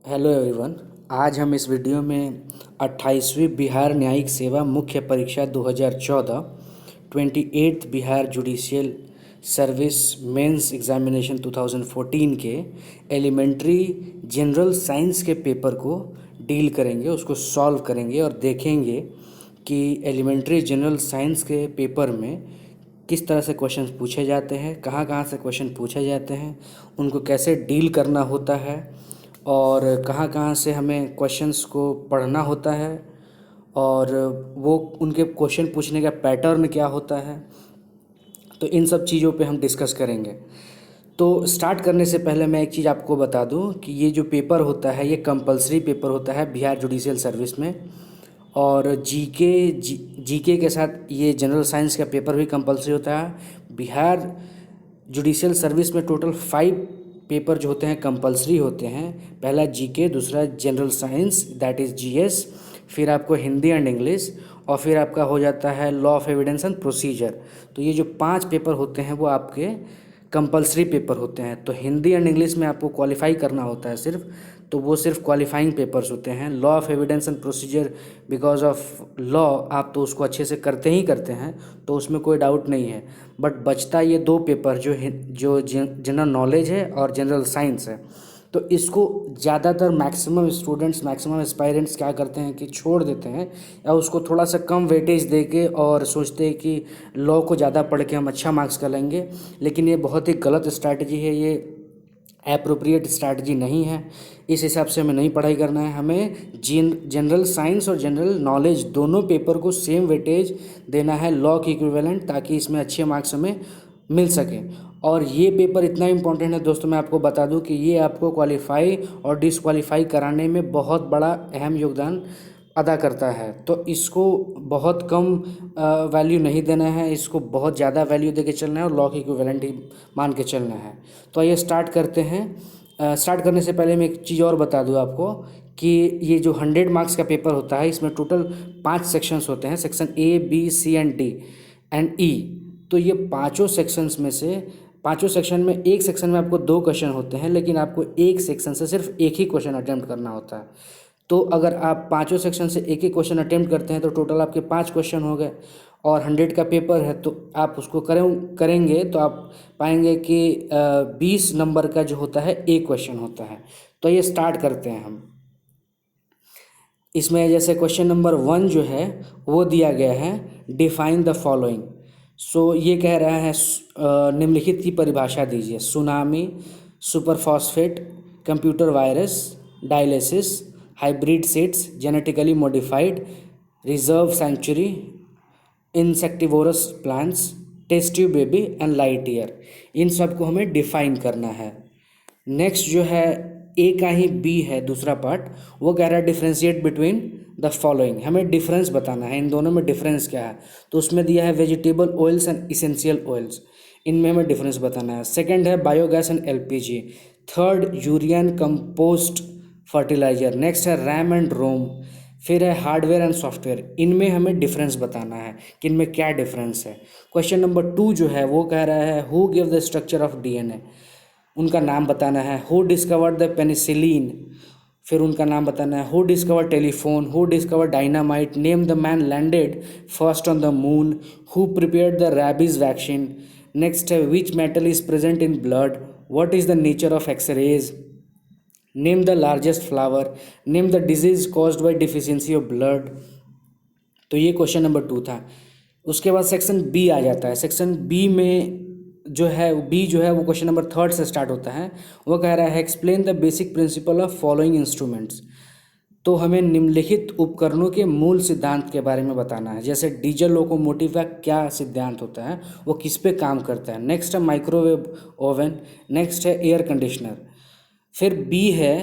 Hello everyone. आज हम इस वीडियो में 28वीं बिहार न्यायिक सेवा मुख्य परीक्षा 2014 28th Bihar judicial service mains examination 2014 के एलिमेंट्री जनरल साइंस के पेपर को डील करेंगे, उसको सॉल्व करेंगे और देखेंगे कि एलिमेंट्री जनरल साइंस के पेपर में किस तरह से क्वेश्चन पूछे जाते हैं, कहाँ कहाँ से क्वेश्चन पूछे जाते हैं, उनको कैसे डील करना होता है और कहाँ कहाँ से हमें क्वेश्चंस को पढ़ना होता है और वो उनके क्वेश्चन पूछने का पैटर्न क्या होता है। तो इन सब चीज़ों पे हम डिस्कस करेंगे। तो स्टार्ट करने से पहले मैं एक चीज़ आपको बता दूं कि ये जो पेपर होता है ये कंपलसरी पेपर होता है बिहार जुडिशियल सर्विस में। और जीके के साथ ये जनरल साइंस का पेपर भी कंपलसरी होता है। बिहार जुडिशियल सर्विस में टोटल 5 पेपर जो होते हैं कंपलसरी होते हैं। पहला जीके, दूसरा general science that is GS, फिर आपको हिंदी एंड इंग्लिश, और फिर आपका हो जाता है law of evidence and procedure. तो ये जो 5 पेपर होते हैं वो आपके कंपलसरी पेपर होते हैं। तो हिंदी एंड इंग्लिश में आपको क्वालिफाई करना होता है सिर्फ, तो वो सिर्फ क्वालिफाइंग पेपर्स होते हैं। Law of evidence and procedure because of law आप तो उसको अच्छे से करते ही करते हैं, तो उसमें कोई डाउट नहीं है। बट बचता ये 2 पेपर जो जनरल नॉलेज है और जनरल साइंस है। तो इसको ज़्यादातर मैक्सिमम स्टूडेंट्स, मैक्सिमम एस्पायरेंट्स क्या करते हैं कि छोड़ देते हैं या उसको थोड़ा सा कम वेटेज दे के और सोचते हैं कि लॉ को ज़्यादा पढ़ के हम अच्छा मार्क्स कर लेंगे। लेकिन ये बहुत ही गलत स्ट्रैटेजी है, ये एप्रोप्रिएट स्ट्रैटेजी नहीं है। इस हिसाब से हमें नहीं पढ़ाई करना है। हमें जनरल साइंस और जनरल नॉलेज दोनों पेपर को सेम वेटेज देना है, लॉ की इक्विवेलेंट, ताकि इसमें अच्छे मार्क्स हमें मिल सके। और ये पेपर इतना इम्पोर्टेंट है दोस्तों, मैं आपको बता दूं कि ये आपको क्वालिफाई और डिसक्वालीफाई कराने में बहुत बड़ा अहम योगदान अदा करता है। तो इसको बहुत कम वैल्यू नहीं देना है, इसको बहुत ज़्यादा वैल्यू दे के चलना है और लॉ की इक्विवेलेंट ही मान के चलना है। तो आइए स्टार्ट करते हैं। स्टार्ट करने से पहले मैं एक चीज़ और बता दूं आपको कि ये जो 100 मार्क्स का पेपर होता है इसमें टोटल 5 सेक्शंस होते हैं, section A, B, C and D and E. तो ये पाँचों सेक्शंस में से, पाँचों सेक्शन में एक सेक्शन में आपको 2 क्वेश्चन होते हैं, लेकिन आपको एक सेक्शन से सिर्फ एक ही क्वेश्चन अटेम्प्ट करना होता है। तो अगर आप पाँचों सेक्शन से एक एक क्वेश्चन अटेम्प्ट करते हैं तो टोटल आपके 5 क्वेश्चन हो गए। और 100 का पेपर है तो आप उसको करेंगे तो आप पाएंगे कि 20 नंबर का जो होता है एक क्वेश्चन होता है। तो ये स्टार्ट करते हैं हम। इसमें जैसे क्वेश्चन नंबर 1 जो है वो दिया गया है, डिफाइन द फॉलोइंग। सो ये कह रहा है निम्नलिखित की परिभाषा दीजिए। Tsunami, super phosphate, computer virus, dialysis, hybrid seeds, genetically modified, reserve century, insectivorous plants, test tube baby and light year. इन सब को हमें डिफाइन करना है। नेक्स्ट जो है ए का ही बी है दूसरा पार्ट, वो कह रहा है डिफ्रेंशिएट बिटवीन द फॉलोइंग। हमें डिफरेंस बताना है, इन दोनों में डिफरेंस क्या है। तो उसमें दिया है vegetable oils and essential oils, इनमें हमें डिफरेंस बताना है। सेकंड है biogas and LPG. Third urea and compost fertilizer. Next है रैम एंड रोम। फिर है हार्डवेयर एंड सॉफ्टवेयर। इनमें हमें डिफरेंस बताना है कि इनमें क्या डिफरेंस है। क्वेश्चन नंबर 2 जो है वो कह रहा है who give the structure of DNA. उनका नाम बताना है। Who discovered the penicillin. फिर उनका नाम बताना है। Who discovered telephone, who discovered dynamite, name the man landed first on the moon, who prepared the rabies vaccine. Next है which metal is present in blood, what is the nature of X-rays, name the largest flower, name the disease caused by deficiency of blood. तो ये question number 2 था। उसके बाद section B आ जाता है। Section B में जो है वो क्वेश्चन नंबर 3 से स्टार्ट होता है। वो कह रहा है explain the basic principle of following instruments. तो हमें निम्नलिखित उपकरणों के मूल सिद्धांत के बारे में बताना है। जैसे डीजल लोकोमोटिव का क्या सिद्धांत होता है, वो किस पे काम करता है। नेक्स्ट है माइक्रोवेव ओवन। नेक्स्ट है एयर कंडीशनर। फिर बी है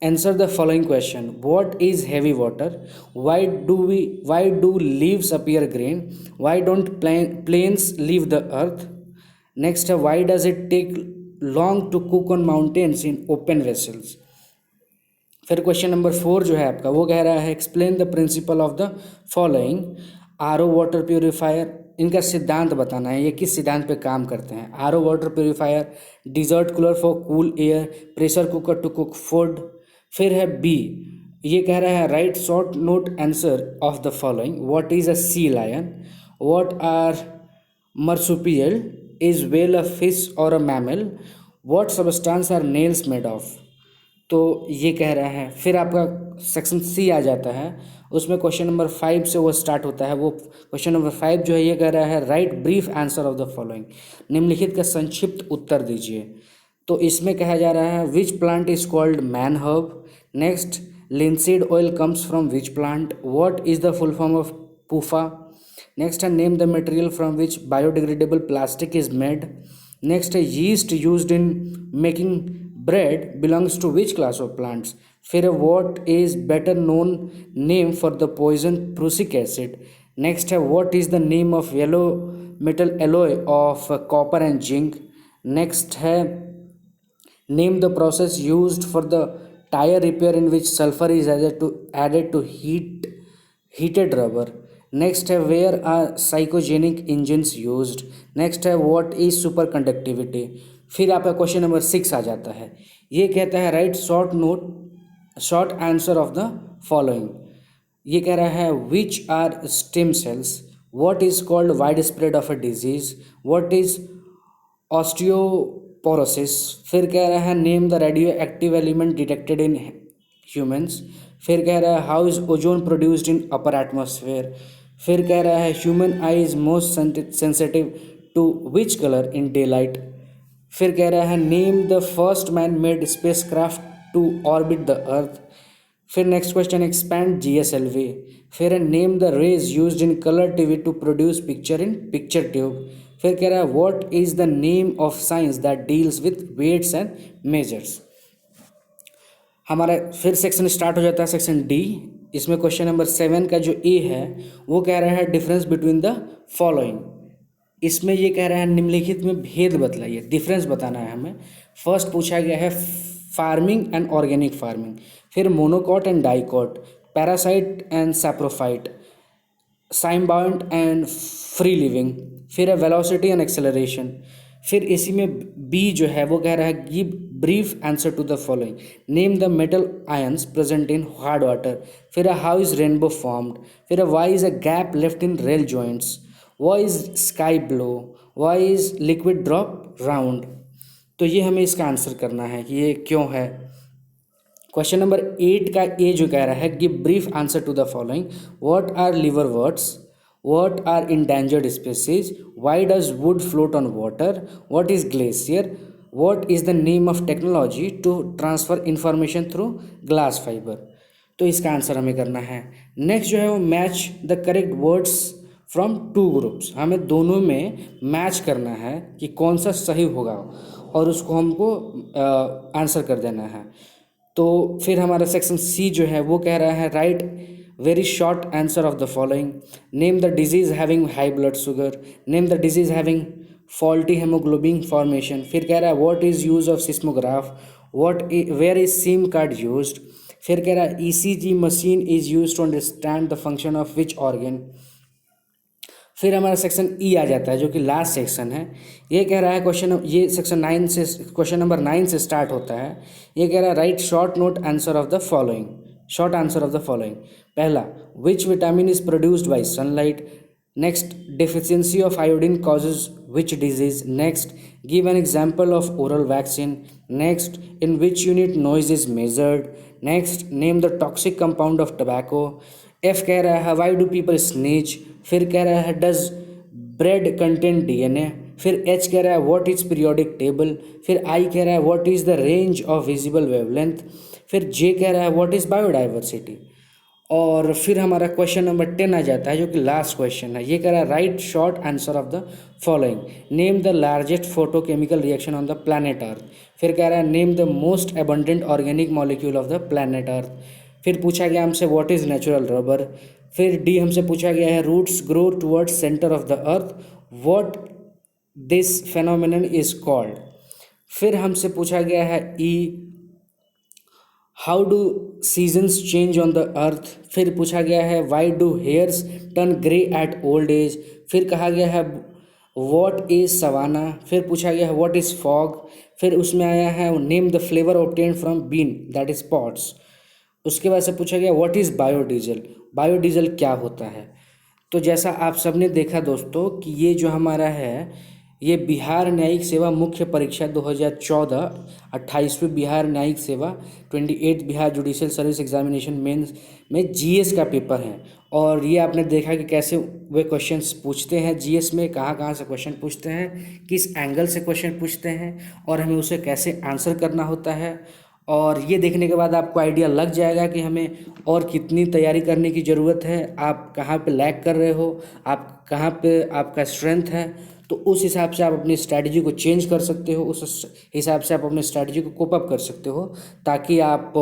answer the following question, what is heavy water, why do leaves appear green, why don't planes leave the earth. Next है why does it take long to cook on mountains in open vessels. फिर question number 4 जो है आपका वो कह रहा है explain the principle of the following. RO water purifier, इनका सिद्धांत बताना है, ये किस सिद्धांत पे काम करते हैं। RO water purifier, desert cooler for cool air, pressure cooker to cook food, फिर है बी, ये कह रहा है write short note answer of the following, what is a sea lion, what are marsupial, is whale a fish or a mammal, what substance are nails made of। तो ये कह रहा है। फिर आपका सेक्शन सी आ जाता है, उसमें क्वेश्चन नंबर 5 से वो स्टार्ट होता है। वो क्वेश्चन नंबर 5 जो है ये कह रहा है right brief answer of the following, निम्नलिखित का संक्षिप्त उत्तर दीजिए। तो इसमें कहा जा रहा है which plant is called man herb, next linseed oil comes from which plant, what is the full form of PUFA, next है name the material from which biodegradable plastic is made, next है yeast used in making bread belongs to which class of plants। फिर what is better known name for the poison prussic acid, next है what is the name of yellow metal alloy of copper and zinc, next है name the process used for the tire repair in which sulfur is added to heated rubber, next है where are cryogenic engines used, next है what is superconductivity. फिर आपका question number 6 आ जाता है, ये कहता है write short answer of the following. ये कह रहा है which are stem cells, what is called wide spread of a disease, what is osteoporosis. फिर कह रहा है name the radio active element detected in humans. फिर कह रहा है how is ozone produced in upper atmosphere. फिर कह रहा है human eye is most sensitive to which colour in day light. फिर कह रहा है name the first man made space craft to orbit the earth. फिर नेक्स्ट क्वेश्चन एक्सपैंड GSLV। फिर है name the rays used in colour TV to produce picture in picture tube. फिर कह रहा है what is the name of science that deals with weights and measures. हमारा फिर section start हो जाता है सेक्शन डी। इसमें क्वेश्चन नंबर 7 का जो ए है वो कह रहा है डिफरेंस बिटवीन द फॉलोइंग। इसमें ये कह रहा है निम्नलिखित में भेद बतलाइए, डिफरेंस बताना है हमें। फर्स्ट पूछा गया है फार्मिंग एंड ऑर्गेनिक फार्मिंग, फिर monocot and dicot, parasite and saprophyte, symbiont and free living, फिर है वेलोसिटी एंड एक्सेलरेशन। फिर इसी में बी जो है वो कह रहा है give brief answer to the following, name the metal ions present in hard water. फिर है हाउ इज रेनबो फॉर्म्ड। फिर है why is a gap left in rail joints, why is sky blue, why is liquid drop round. तो ये हमें इसका answer करना है कि ये क्यों है। क्वेश्चन नंबर 8 का ए जो कह रहा है give brief answer to the following, what are liverworts, what are endangered species, why does wood float on water, what is glacier, what is the name of technology to transfer information through glass fiber। तो इसका answer हमें करना है। Next जो है वो match the correct words from two groups, हमें दोनों में मैच करना है कि कौन सा सही होगा और उसको हमको आंसर कर देना है। तो फिर हमारा सेक्शन सी जो है वो कह रहा है right very short answer of the following, name the disease having high blood sugar, name the disease having faulty hemoglobin formation। फिर कह रहा है what is use of seismograph, where is SIM card used। फिर कह रहा है ECG machine is used to understand the function of which organ। फिर हमारा सेक्शन ई आ जाता है जो कि लास्ट सेक्शन है। ये कह रहा है क्वेश्चन, ये सेक्शन 9 से क्वेश्चन नंबर 9 से स्टार्ट होता है। ये कह रहा है write short note answer of the following, short answer of the following. पहला which vitamin is produced by sunlight, next deficiency of iodine causes which disease, next give an example of oral vaccine, next in which unit noise is measured, next name the toxic compound of tobacco. F कह रहा है why do people snitch. फिर कह रहा है does bread contain DNA। फिर H कह रहा है व्हाट इज पीरियोडिक टेबल। फिर आई कह रहा है what is the range of visible wavelength. फिर जे कह रहा है व्हाट इज बायोडाइवर्सिटी। और फिर हमारा क्वेश्चन नंबर 10 आ जाता है जो कि लास्ट क्वेश्चन है। ये कह रहा है write short answer of the following, name the largest photochemical reaction on the planet earth. फिर कह रहा है name the most abundant organic molecule of the planet earth. फिर पूछा गया हमसे व्हाट इज नेचुरल रबर। फिर डी हमसे पूछा गया है roots grow towards centre of the earth, what this phenomenon is called. फिर हमसे पूछा गया है E how do seasons change on the earth. फिर पूछा गया है why do hairs turn grey at old age. फिर कहा गया है व्हाट इज सवाना। फिर पूछा गया है व्हाट इज फॉग। फिर उसमें आया है name the flavour obtained from bean that is pods. उसके बाद से पूछा गया व्हाट इज़ बायोडीजल, बायोडीजल क्या होता है। तो जैसा आप सबने देखा दोस्तों कि ये जो हमारा है ये बिहार न्यायिक सेवा मुख्य परीक्षा 2014 28वीं बिहार न्यायिक सेवा 28th Bihar judicial service examination mains में जीएस का पेपर है। और ये आपने देखा कि कैसे वे क्वेश्चंस पूछते हैं जीएस में, कहाँ कहाँ से क्वेश्चन पूछते हैं, किस एंगल से क्वेश्चन पूछते हैं और हमें उसे कैसे आंसर करना होता है। और ये देखने के बाद आपको आइडिया लग जाएगा कि हमें और कितनी तैयारी करने की ज़रूरत है, आप कहाँ पे लैग कर रहे हो, आप कहाँ पे आपका स्ट्रेंथ है। तो उस हिसाब से आप अपनी स्ट्रैटेजी को चेंज कर सकते हो, उस हिसाब से आप अपनी स्ट्रैटेजी को कोप अप कर सकते हो, ताकि आप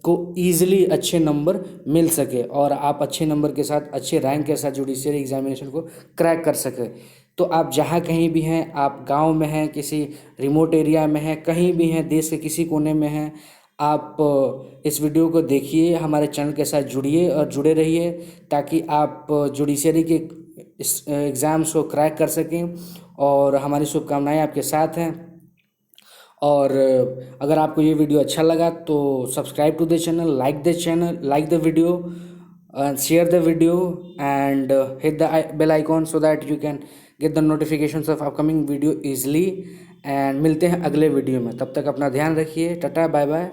को ईजिली अच्छे नंबर मिल सके और आप अच्छे नंबर के साथ अच्छे रैंक के साथ जुडिशियल एग्जामिनेशन को क्रैक कर सके। तो आप जहाँ कहीं भी हैं, आप गांव में हैं, किसी रिमोट एरिया में हैं, कहीं भी हैं, देश के किसी कोने में हैं, आप इस वीडियो को देखिए, हमारे चैनल के साथ जुड़िए और जुड़े रहिए, ताकि आप जुडिशरी के इस एग्ज़ाम्स को क्रैक कर सकें। और हमारी शुभकामनाएं आपके साथ हैं। और अगर आपको ये वीडियो अच्छा लगा तो subscribe to the channel, like the video and share the video and hit the bell icon so that you can get the notifications of upcoming video easily। and मिलते हैं अगले वीडियो में, तब तक अपना ध्यान रखिए, टाटा बाय बाय।